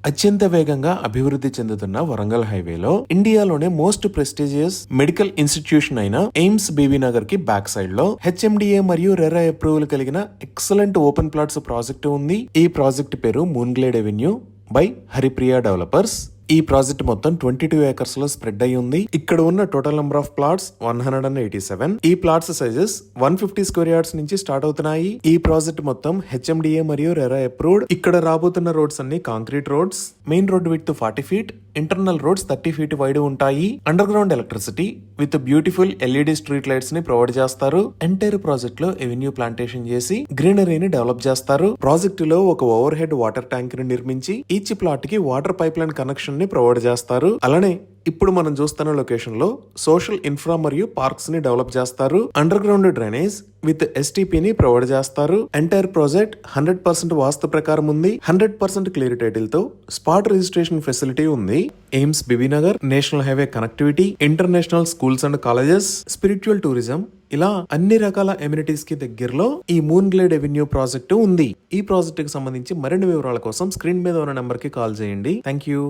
అత్యంత వేగంగా అభివృద్ధి చెందుతున్న వరంగల్ హైవేలో ఇండియాలోనే మోస్ట్ ప్రెస్టీజియస్ మెడికల్ ఇన్స్టిట్యూషన్ అయిన ఎయిమ్స్ బీబీ నగర్ కి బ్యాక్ సైడ్ లో హెచ్ఎండిఏ మరియు రెరా అప్రూవల్ కలిగిన ఎక్సలెంట్ ఓపెన్ ప్లాట్స్ ప్రాజెక్టు ఉంది. ఈ ప్రాజెక్ట్ పేరు మూన్గ్లేడ్ అవెన్యూ బై హరిప్రియ డెవలపర్స్. ఈ ప్రాజెక్ట్ మొత్తం 22 ఏకర్స్ లో స్ప్రెడ్ అయి ఉంది. ఇక్కడ ఉన్న టోటల్ నెంబర్ ఆఫ్ ప్లాట్స్ 187. ఈ ప్లాట్స్ సైజెస్ 150 స్క్వేర్ యార్డ్స్ నుంచి స్టార్ట్ అవుతున్నాయి. ఈ ప్రాజెక్ట్ మొత్తం హెచ్ఎండిఏ మరియు రెరా అప్రూవ్డ్. ఇక్కడ రాబోతున్న రోడ్స్ అన్ని concrete roads. Main road width 40 feet, internal roads 30 feet wide ఉంటాయి. Underground electricity with beautiful LED street lights ని ప్రొవైడ్ చేస్తారు. ఎంటైర్ ప్రాజెక్ట్ లో ఎవెన్యూ ప్లాంటేషన్ చేసి గ్రీనరీని డెవలప్ చేస్తారు. ప్రాజెక్ట్ లో ఒక ఓవర్ హెడ్ వాటర్ ట్యాంక్ ని నిర్మించి ఈచ్ ప్లాట్ కి వాటర్ పైప్ లైన్ కనెక్షన్ ని ప్రొవైడ్ చేస్తారు. అలానే ఇప్పుడు మనం చూస్తున్న లొకేషన్ లో సోషల్ ఇన్ఫ్రా మరియు పార్క్స్ ని డెవలప్ చేస్తారు. Under ground drainage with STP ని ప్రొవైడ్ చేస్తారు. ఎంటైర్ ప్రాజెక్ట్ 100% వాస్తు ప్రకారం ఉంది. 100% క్లియర్ టైటిల్ తో స్పాట్ రిజిస్ట్రేషన్ ఫెసిలిటీ ఉంది. AIIMS Bibinagar, national highway connectivity, international schools and colleges, spiritual tourism, ఇలా అన్ని రకాల ఎమ్యూనిటీస్ కి దగ్గరలో ఈ మూన్గ్లేడ్ అవెన్యూ ప్రాజెక్టు ఉంది. ఈ ప్రాజెక్ట్ కి సంబంధించి మరిన్ని వివరాల కోసం స్క్రీన్ మీద ఉన్న నెంబర్ కి కాల్ చేయండి. Thank you.